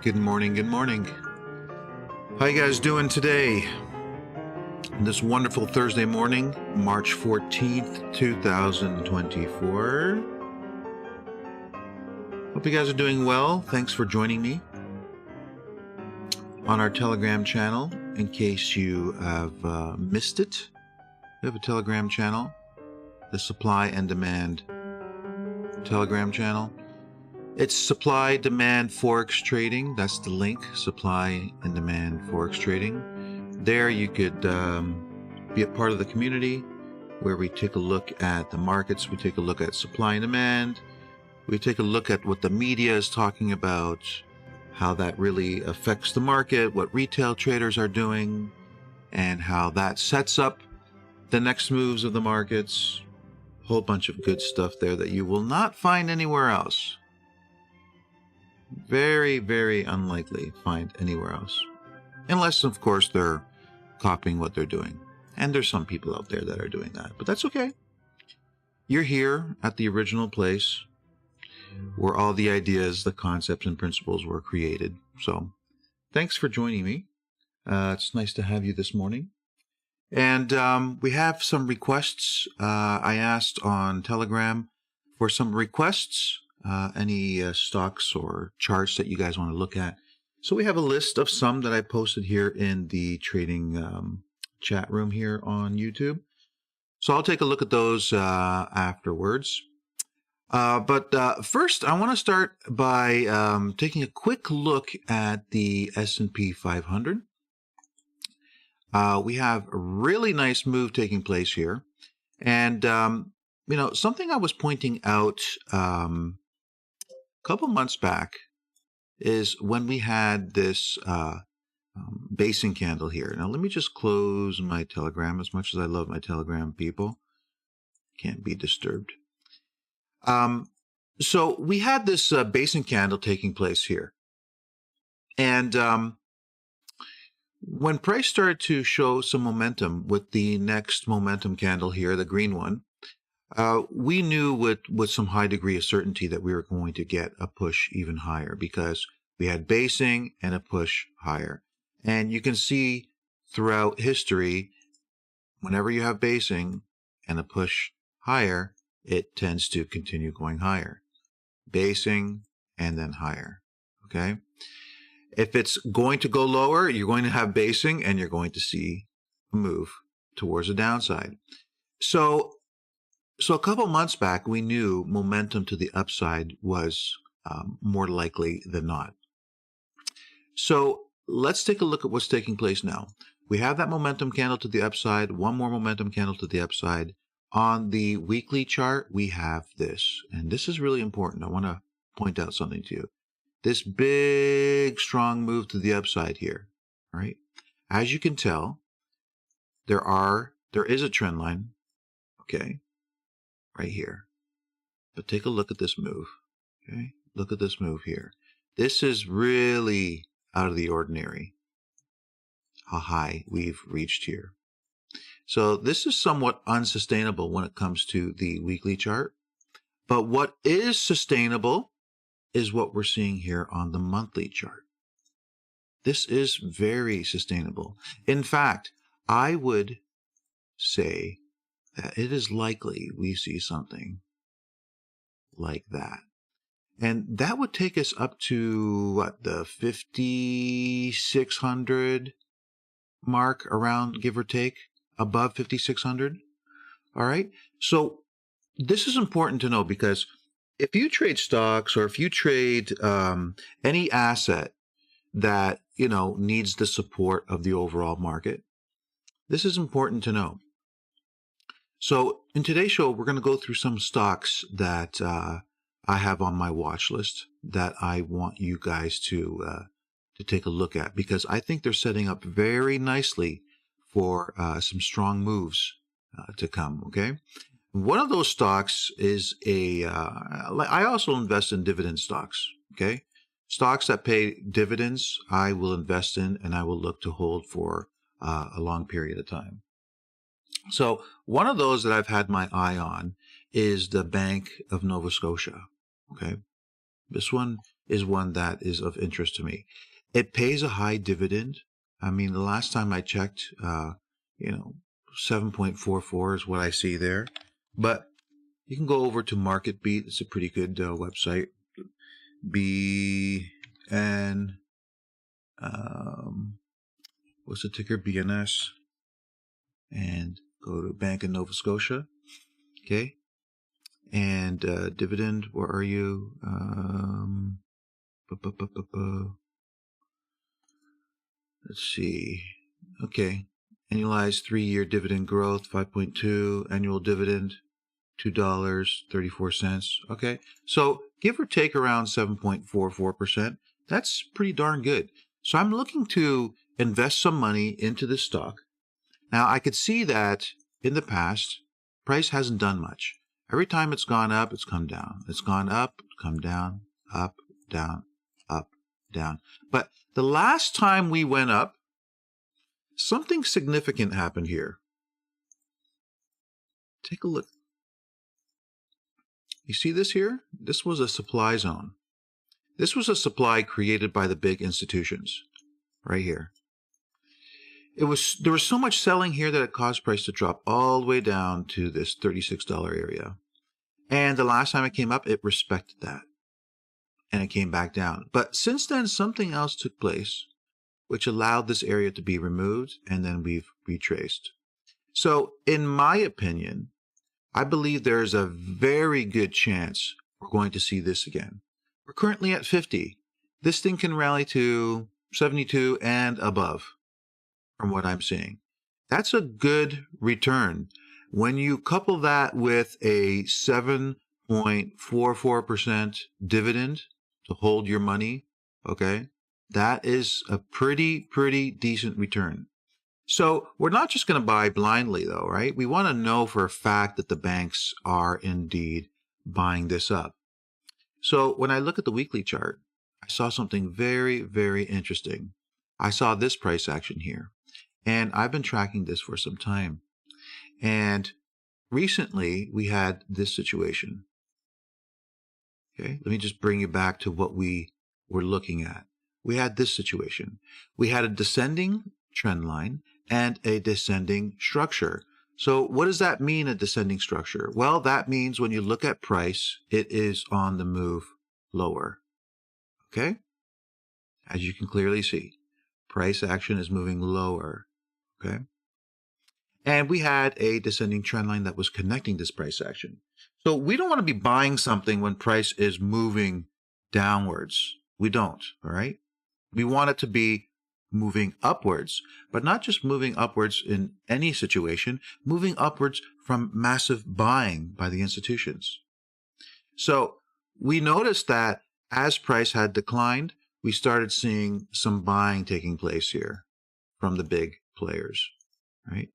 Good morning, good morning. How you guys doing today? This wonderful Thursday morning, March 14th, 2024. Hope you guys are doing well. Thanks for joining me on our Telegram channel. In case you have missed it, we have a Telegram channel, the Supply and Demand Telegram channel. It's Supply Demand Forex Trading. That's the link, Supply and Demand Forex Trading. There you could be a part of the community where we take a look at the markets, we take a look at supply and demand, we take a look at what the media is talking about, how that really affects the market, what retail traders are doing, and how that sets up the next moves of the markets. A whole bunch of good stuff there that you will not find anywhere else. Very, very unlikely find anywhere else. Unless, of course, they're copying what they're doing. And there's some people out there that are doing that. But that's okay. You're here at the original place where all the ideas, the concepts, and principles were created. So thanks for joining me. It's nice to have you this morning. And we have some requests. I asked on Telegram for some requests, any stocks or charts that you guys want to look at. So we have a list of some that I posted here in the trading chat room here on YouTube. So I'll take a look at those afterwards. But first, I want to start by taking a quick look at the S&P 500. We have a really nice move taking place here. And, you know, something I was pointing out a couple months back is when we had this basing candle here. Now, let me just close my Telegram. As much as I love my Telegram people, can't be disturbed. So we had this basing candle taking place here. And when price started to show some momentum with the next momentum candle here, the green one, we knew with some high degree of certainty that we were going to get a push even higher because we had basing and a push higher. And you can see throughout history, whenever you have basing and a push higher, it tends to continue going higher. Basing and then higher, okay? If it's going to go lower, you're going to have basing and you're going to see a move towards the downside. So a couple months back, we knew momentum to the upside was more likely than not. So let's take a look at what's taking place now. We have that momentum candle to the upside, one more momentum candle to the upside. On the weekly chart, we have this, and this is really important. I want to point out something to you. This big, strong move to the upside here, right? As you can tell, there is a trend line, okay, right here. But take a look at this move, okay? Look at this move here. This is really out of the ordinary, how high we've reached here. So this is somewhat unsustainable when it comes to the weekly chart. But what is sustainable is what we're seeing here on the monthly chart. This is very sustainable. In fact, I would say that it is likely we see something like that. And that would take us up to, what, the 5,600 mark around, give or take, above 5,600. All right. So this is important to know because if you trade stocks or if you trade any asset that, you know, needs the support of the overall market, this is important to know. So in today's show, we're going to go through some stocks that I have on my watch list that I want you guys to take a look at because I think they're setting up very nicely for some strong moves to come, okay? One of those stocks is I also invest in dividend stocks, okay? Stocks that pay dividends, I will invest in and I will look to hold for a long period of time. So one of those that I've had my eye on is the Bank of Nova Scotia, okay? This one is one that is of interest to me. It pays a high dividend. I mean, the last time I checked, 7.44 is what I see there. But you can go over to MarketBeat. It's a pretty good website. BN, what's the ticker? BNS. And go to Bank of Nova Scotia. Okay. And dividend, where are you? Let's see. Okay. Annualized 3-year dividend growth, 5.2. Annual dividend, $2.34. Okay. So give or take around 7.44%. That's pretty darn good. So I'm looking to invest some money into this stock. Now, I could see that in the past, price hasn't done much. Every time it's gone up, it's come down. It's gone up, come down, up, down, up, down. But the last time we went up, something significant happened here. Take a look. You see this here? This was a supply zone. This was a supply created by the big institutions right here. There was so much selling here that it caused price to drop all the way down to this $36 area. And the last time it came up, it respected that. And it came back down. But since then, something else took place, which allowed this area to be removed, and then we've retraced. So, in my opinion, I believe there's a very good chance we're going to see this again. We're currently at 50. This thing can rally to 72 and above, from what I'm seeing. That's a good return. When you couple that with a 7.44% dividend to hold your money, okay, that is a pretty decent return. So we're not just going to buy blindly, though, right? We want to know for a fact that the banks are indeed buying this up. So when I look at the weekly chart, I saw something very interesting. I saw this price action here, and I've been tracking this for some time. And recently, we had this situation. Okay, let me just bring you back to what we were looking at. We had this situation. We had a descending trend line and a descending structure. So what does that mean, a descending structure? Well, that means when you look at price, it is on the move lower. Okay? As you can clearly see, price action is moving lower. Okay? And we had a descending trend line that was connecting this price action. So we don't want to be buying something when price is moving downwards. We don't, all right? We want it to be moving upwards, but not just moving upwards in any situation, moving upwards from massive buying by the institutions. So we noticed that as price had declined, we started seeing some buying taking place here from the big players, right?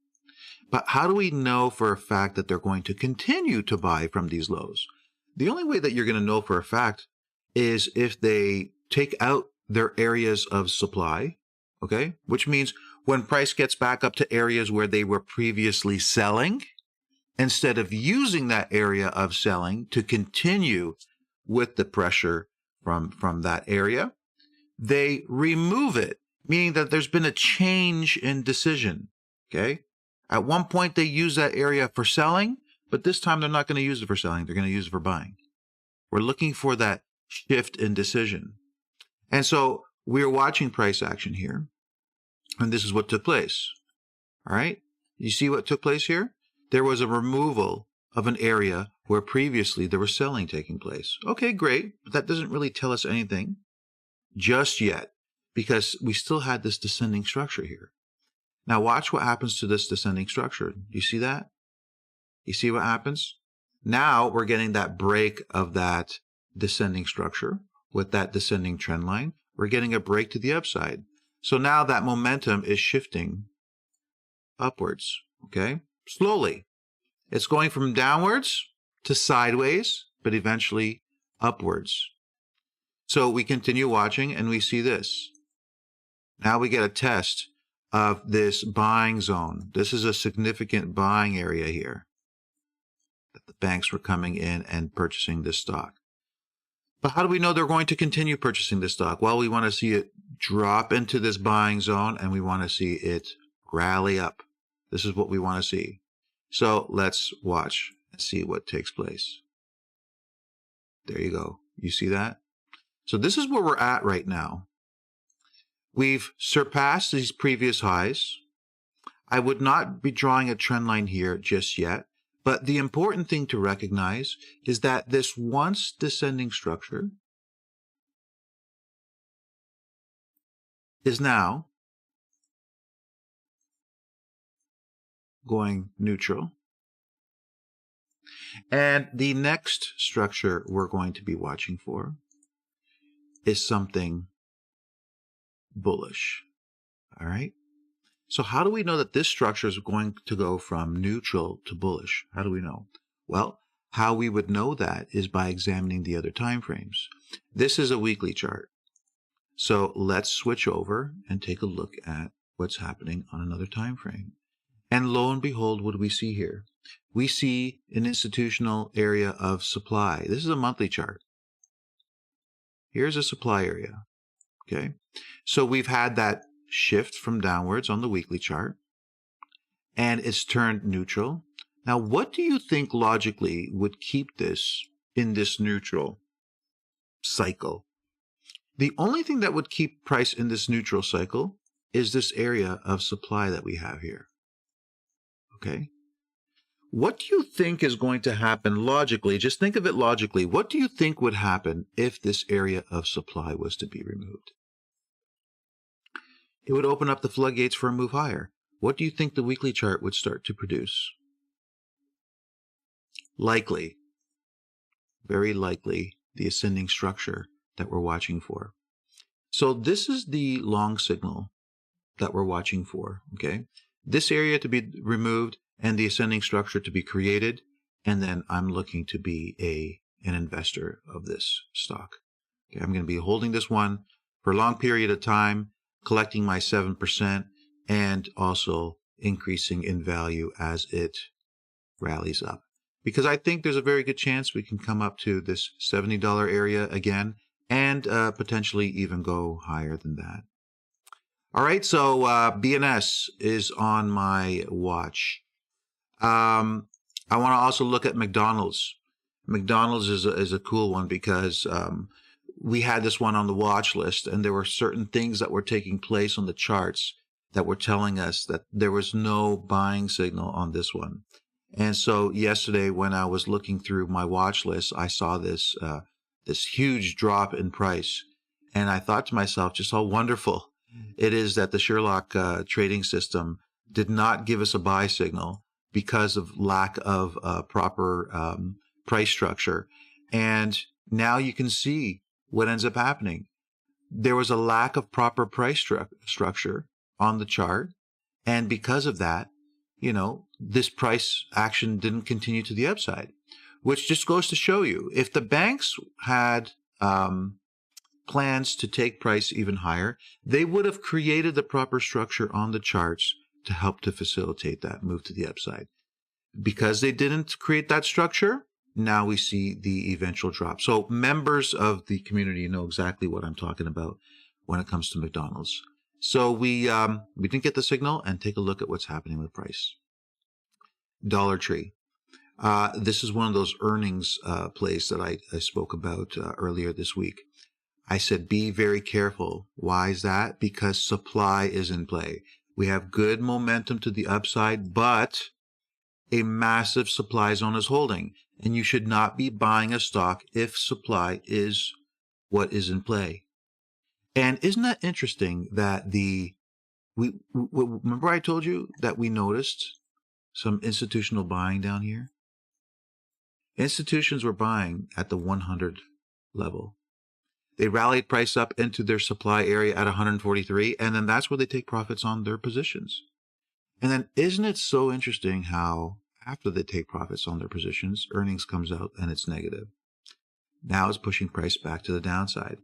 But how do we know for a fact that they're going to continue to buy from these lows? The only way that you're going to know for a fact is if they take out their areas of supply, okay? Which means when price gets back up to areas where they were previously selling, instead of using that area of selling to continue with the pressure from that area, they remove it, meaning that there's been a change in decision, okay? At one point, they use that area for selling, but this time they're not going to use it for selling. They're going to use it for buying. We're looking for that shift in decision. And so we're watching price action here, and this is what took place. All right? You see what took place here? There was a removal of an area where previously there was selling taking place. Okay, great, but that doesn't really tell us anything just yet, because we still had this descending structure here. Now watch what happens to this descending structure. Do you see that? You see what happens? Now we're getting that break of that descending structure with that descending trend line. We're getting a break to the upside. So now that momentum is shifting upwards, okay? Slowly. It's going from downwards to sideways, but eventually upwards. So we continue watching and we see this. Now we get a test of this buying zone. This is a significant buying area here that the banks were coming in and purchasing this stock. But how do we know they're going to continue purchasing this stock? Well, we want to see it drop into this buying zone, and we want to see it rally up. This is what we want to see. So let's watch and see what takes place. There you go. You see that? So this is where we're at right now. We've surpassed these previous highs. I would not be drawing a trend line here just yet, but the important thing to recognize is that this once descending structure is now going neutral. And the next structure we're going to be watching for is something bullish. All right. So how do we know that this structure is going to go from neutral to bullish? How do we know? Well, how we would know that is by examining the other time frames. This is a weekly chart. So let's switch over and take a look at what's happening on another time frame. And lo and behold, what do we see here? We see an institutional area of supply. This is a monthly chart. Here's a supply area. Okay. So we've had that shift from downwards on the weekly chart, and it's turned neutral. Now, what do you think logically would keep this in this neutral cycle? The only thing that would keep price in this neutral cycle is this area of supply that we have here. Okay. What do you think is going to happen logically? Just think of it logically. What do you think would happen if this area of supply was to be removed? It would open up the floodgates for a move higher. What do you think the weekly chart would start to produce? Likely, very likely, the ascending structure that we're watching for. So this is the long signal that we're watching for, okay? This area to be removed and the ascending structure to be created, and then I'm looking to be an investor of this stock. Okay, I'm going to be holding this one for a long period of time, collecting my 7%, and also increasing in value as it rallies up. Because I think there's a very good chance we can come up to this $70 area again, and potentially even go higher than that. All right, so BNS is on my watch. I want to also look at McDonald's. McDonald's is a cool one because we had this one on the watch list, and there were certain things that were taking place on the charts that were telling us that there was no buying signal on this one. And so yesterday, when I was looking through my watch list, I saw this this huge drop in price, and I thought to myself just how wonderful it is that the Sherlock trading system did not give us a buy signal because of lack of proper price structure. And now you can see what ends up happening. There was a lack of proper price structure on the chart, and because of that, you know, this price action didn't continue to the upside, which just goes to show you, if the banks had plans to take price even higher, they would have created the proper structure on the charts to help to facilitate that move to the upside. Because they didn't create that structure, now we see the eventual drop. So members of the community know exactly what I'm talking about when it comes to McDonald's. So we didn't get the signal, and take a look at what's happening with price. Dollar Tree. This is one of those earnings plays that I spoke about earlier this week. I said, be very careful. Why is that? Because supply is in play. We have good momentum to the upside, but a massive supply zone is holding, and you should not be buying a stock if supply is what is in play. And isn't that interesting that remember I told you that we noticed some institutional buying down here? Institutions were buying at the 100 level. They rallied price up into their supply area at 143, and then that's where they take profits on their positions. And then isn't it so interesting how after they take profits on their positions, earnings comes out and it's negative. Now it's pushing price back to the downside.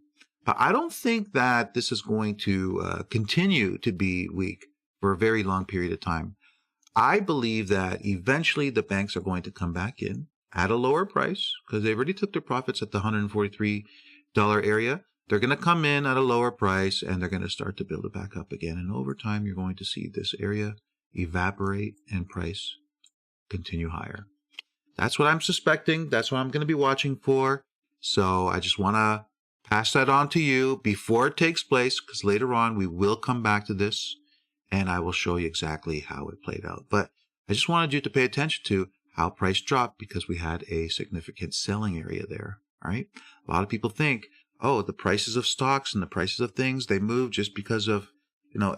But I don't think that this is going to continue to be weak for a very long period of time. I believe that eventually the banks are going to come back in at a lower price because they already took their profits at the 143 area, they're going to come in at a lower price and they're going to start to build it back up again. And over time, you're going to see this area evaporate and price continue higher. That's what I'm suspecting. That's what I'm going to be watching for. So I just want to pass that on to you before it takes place, because later on we will come back to this and I will show you exactly how it played out. But I just wanted you to pay attention to how price dropped because we had a significant selling area there. All right. A lot of people think, oh, the prices of stocks and the prices of things, they move just because of,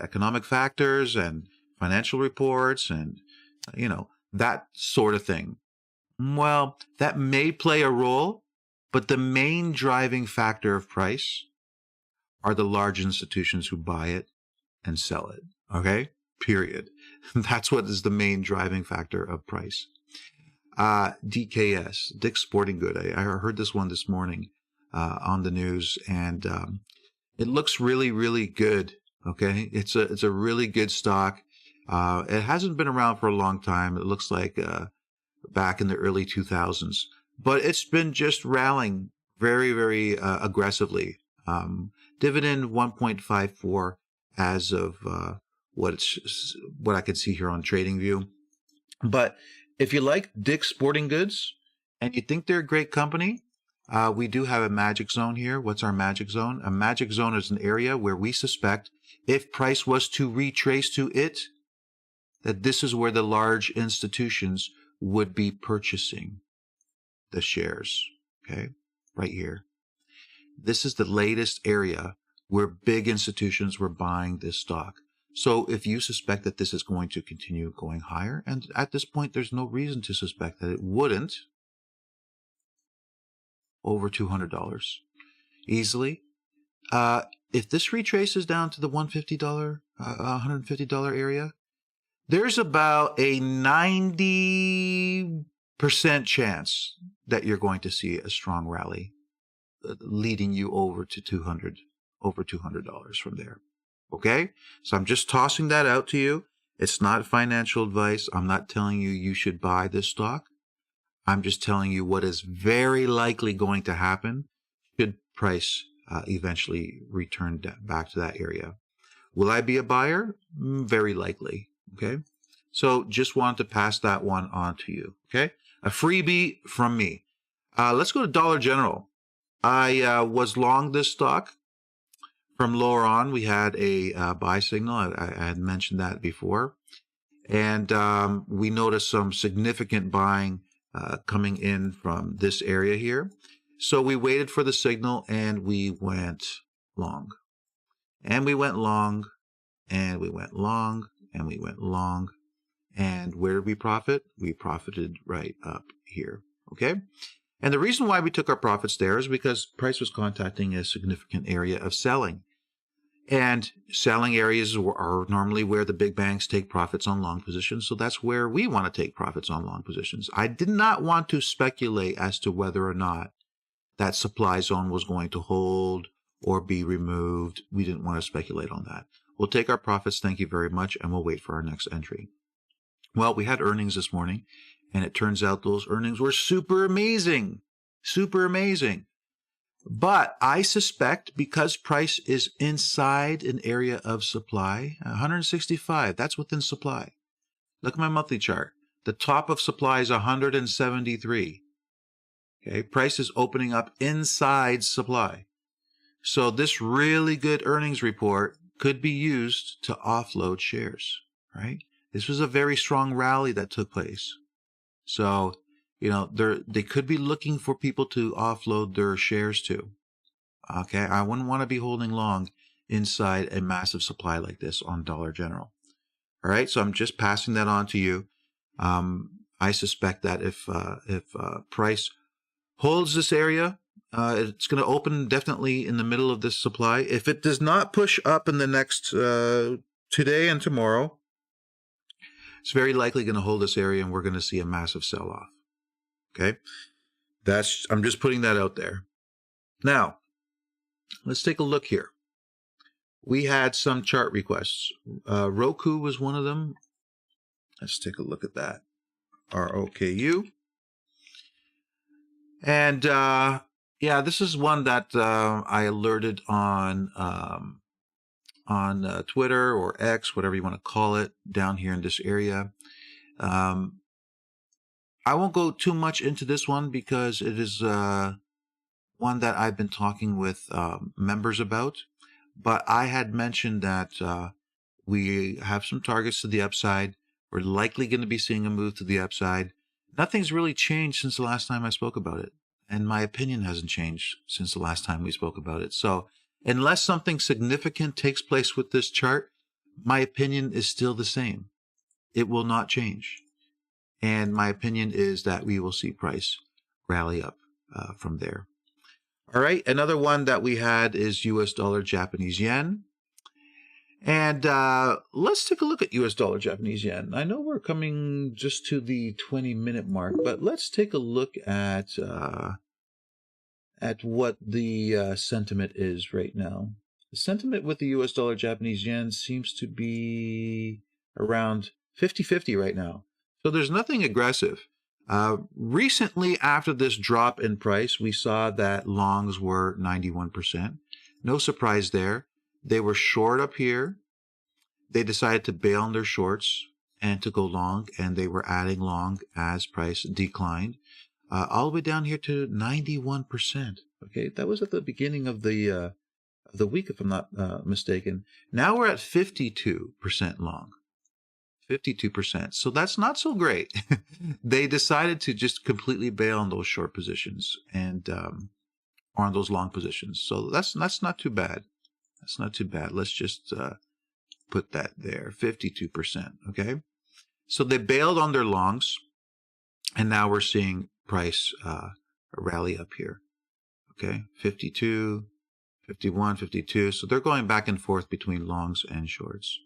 economic factors and financial reports and, that sort of thing. Well, that may play a role, but the main driving factor of price are the large institutions who buy it and sell it. Okay? Period. That's what is the main driving factor of price. DKS, Dick's Sporting Good. I heard this one this morning on the news, and it looks really, really good. Okay? It's a really good stock. It hasn't been around for a long time. It looks like back in the early 2000s. But it's been just rallying very, very aggressively. Dividend 1.54 as of what I could see here on TradingView. But if you like Dick's Sporting Goods and you think they're a great company, we do have a magic zone here. What's our magic zone? A magic zone is an area where we suspect if price was to retrace to it, that this is where the large institutions would be purchasing the shares, okay, right here. This is the latest area where big institutions were buying this stock. So if you suspect that this is going to continue going higher, and at this point there's no reason to suspect that it wouldn't, over $200 easily. If this retraces down to the $150 area, there's about a 90% chance that you're going to see a strong rally leading you over $200 from there. Okay? So I'm just tossing that out to you. It's not financial advice. I'm not telling you you should buy this stock. I'm just telling you what is very likely going to happen should price eventually return back to that area. Will I be a buyer? Very likely. Okay? So just wanted to pass that one on to you. Okay? A freebie from me. Let's go to Dollar General. I was long this stock. From lower on, we had a buy signal. I had mentioned that before. And we noticed some significant buying coming in from this area here. So we waited for the signal and we went long. And we went long. And we went long. And we went long. And where did we profit? We profited right up here. Okay? And the reason why we took our profits there is because price was contacting a significant area of selling. And selling areas are normally where the big banks take profits on long positions. So that's where we want to take profits on long positions. I did not want to speculate as to whether or not that supply zone was going to hold or be removed. We didn't want to speculate on that. We'll take our profits, thank you very much, and we'll wait for our next entry. Well, we had earnings this morning, and it turns out those earnings were super amazing. Super amazing. But I suspect because price is inside an area of supply, 165, that's within supply. Look at my monthly chart. The top of supply is 173. Okay, price is opening up inside supply. So this really good earnings report could be used to offload shares, right? This was a very strong rally that took place. So, they could be looking for people to offload their shares to. Okay, I wouldn't want to be holding long inside a massive supply like this on Dollar General. All right, so I'm just passing that on to you. I suspect that if price holds this area, it's going to open definitely in the middle of this supply. If it does not push up in the next today and tomorrow, it's very likely going to hold this area, and we're going to see a massive sell-off. Okay, I'm just putting that out there. Now, let's take a look here. We had some chart requests. ROKU was one of them. Let's take a look at that. ROKU. And Yeah, this is one that I alerted on Twitter or X, whatever you want to call it, down here in this area. Um, I won't go too much into this one because it is one that I've been talking with members about. But I had mentioned that we have some targets to the upside. We're likely going to be seeing a move to the upside. Nothing's really changed since the last time I spoke about it. And my opinion hasn't changed since the last time we spoke about it. So unless something significant takes place with this chart, my opinion is still the same. It will not change. And my opinion is that we will see price rally up from there. All right. Another one that we had is US dollar Japanese yen. And let's take a look at US dollar Japanese yen. I know we're coming just to the 20-minute mark, but let's take a look at what the sentiment is right now. The sentiment with the US dollar Japanese yen seems to be around 50-50 right now. So there's nothing aggressive. Recently, after this drop in price, we saw that longs were 91%. No surprise there. They were short up here. They decided to bail on their shorts and to go long, and they were adding long as price declined, all the way down here to 91%. Okay, that was at the beginning of the week, if I'm not mistaken. Now we're at 52% long. 52%. So that's not so great. They decided to just completely bail on those short positions and or on those long positions. So that's not too bad. That's not too bad. Let's just put that there. 52%. Okay. So they bailed on their longs, and now we're seeing price rally up here. Okay. 52, 51, 52. So they're going back and forth between longs and shorts.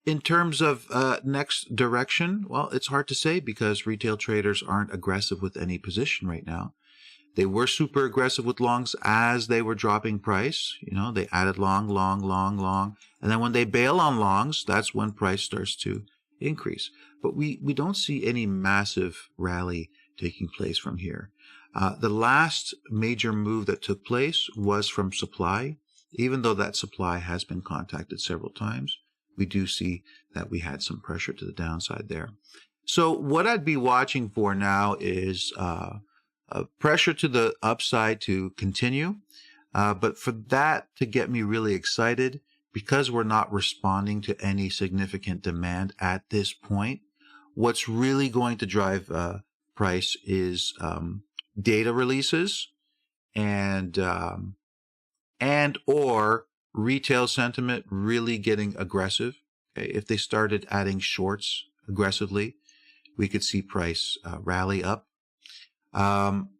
In terms of next direction, well, it's hard to say because retail traders aren't aggressive with any position right now. They were super aggressive with longs as they were dropping price. You know, they added long, long, long, long. And then when they bail on longs, that's when price starts to increase. But we don't see any massive rally taking place from here. The last major move that took place was from supply. Even though that supply has been contacted several times, we do see that we had some pressure to the downside there. So what I'd be watching for now is pressure to the upside to continue. But for that to get me really excited, because we're not responding to any significant demand at this point, what's really going to drive price is data releases and or retail sentiment really getting aggressive. Okay? If they started adding shorts aggressively, we could see price rally up.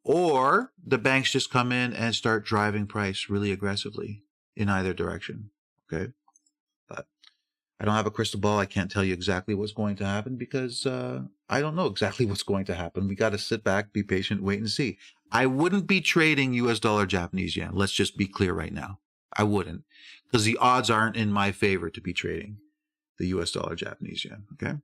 Or the banks just come in and start driving price really aggressively in either direction. Okay. But I don't have a crystal ball. I can't tell you exactly what's going to happen because I don't know exactly what's going to happen. We got to sit back, be patient, wait and see. I wouldn't be trading US dollar Japanese yen. Let's just be clear right now. I wouldn't, because the odds aren't in my favor to be trading the US dollar Japanese yen. Okay.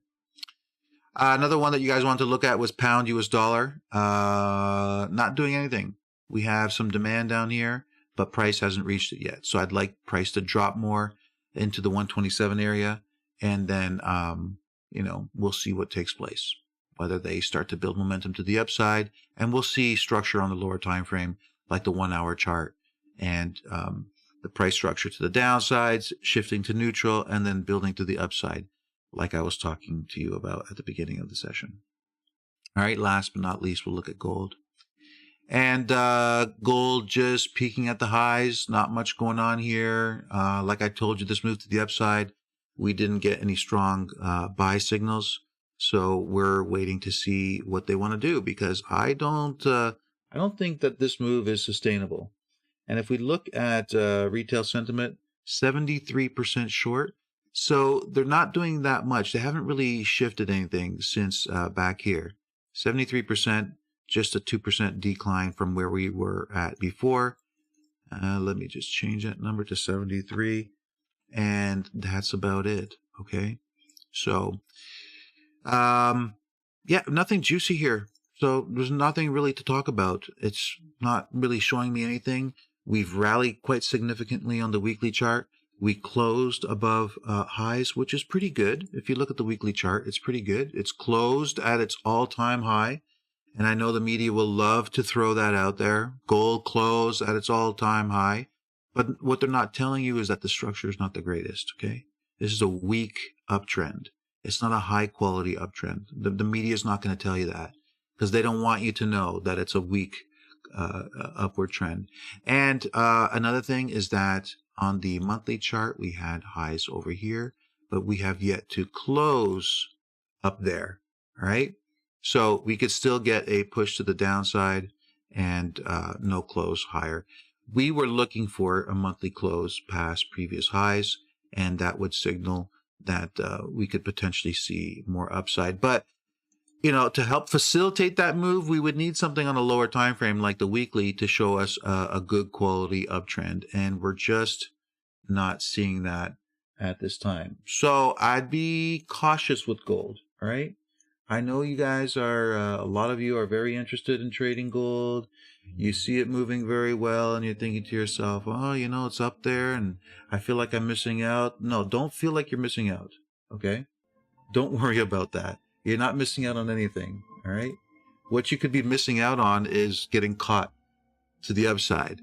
Another one that you guys wanted to look at was pound US dollar. Not doing anything. We have some demand down here, but price hasn't reached it yet. So I'd like price to drop more into the 127 area, and then we'll see what takes place, whether they start to build momentum to the upside, and we'll see structure on the lower time frame, like the 1 hour chart, and the price structure to the downsides, shifting to neutral, and then building to the upside, like I was talking to you about at the beginning of the session. All right, last but not least, we'll look at gold. And gold just peaking at the highs, not much going on here. Like I told you, this move to the upside, we didn't get any strong buy signals. So we're waiting to see what they want to do, because I don't think that this move is sustainable. And if we look at retail sentiment, 73% short. So they're not doing that much. They haven't really shifted anything since back here. 73%, just a 2% decline from where we were at before. Let me just change that number to 73. And that's about it. Okay. So, yeah, nothing juicy here. So there's nothing really to talk about. It's not really showing me anything. We've rallied quite significantly on the weekly chart. We closed above highs, which is pretty good. If you look at the weekly chart, it's pretty good. It's closed at its all-time high. And I know the media will love to throw that out there. Gold closed at its all-time high. But what they're not telling you is that the structure is not the greatest, okay? This is a weak uptrend. It's not a high-quality uptrend. The media is not going to tell you that because they don't want you to know that it's a weak upward trend. And another thing is that on the monthly chart, we had highs over here, but we have yet to close up there, all right? So we could still get a push to the downside and no close higher. We were looking for a monthly close past previous highs, and that would signal that we could potentially see more upside. But, you know, to help facilitate that move, we would need something on a lower time frame like the weekly to show us a good quality uptrend, and we're just not seeing that at this time. So I'd be cautious with gold, all right? I know you guys are, a lot of you are very interested in trading gold. You see it moving very well, and you're thinking to yourself, oh, you know, it's up there, and I feel like I'm missing out. No, don't feel like you're missing out, okay? Don't worry about that. You're not missing out on anything, all right? What you could be missing out on is getting caught to the upside,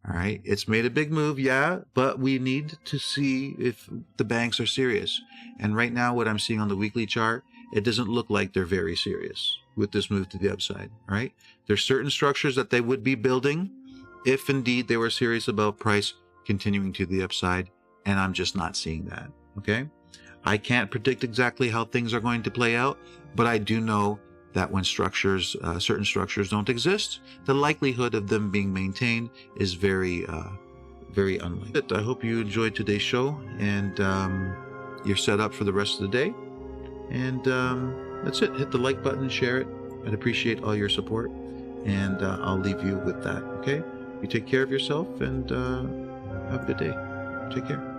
all right? It's made a big move, yeah, but we need to see if the banks are serious. And right now, what I'm seeing on the weekly chart, it doesn't look like they're very serious with this move to the upside, right? There's certain structures that they would be building if indeed they were serious about price continuing to the upside, and I'm just not seeing that, okay? I can't predict exactly how things are going to play out, but I do know that when structures, certain structures don't exist, the likelihood of them being maintained is very unlikely. I hope you enjoyed today's show, and you're set up for the rest of the day. And that's it. Hit the like button, share it. I'd appreciate all your support. And I'll leave you with that, okay? You take care of yourself, and have a good day. Take care.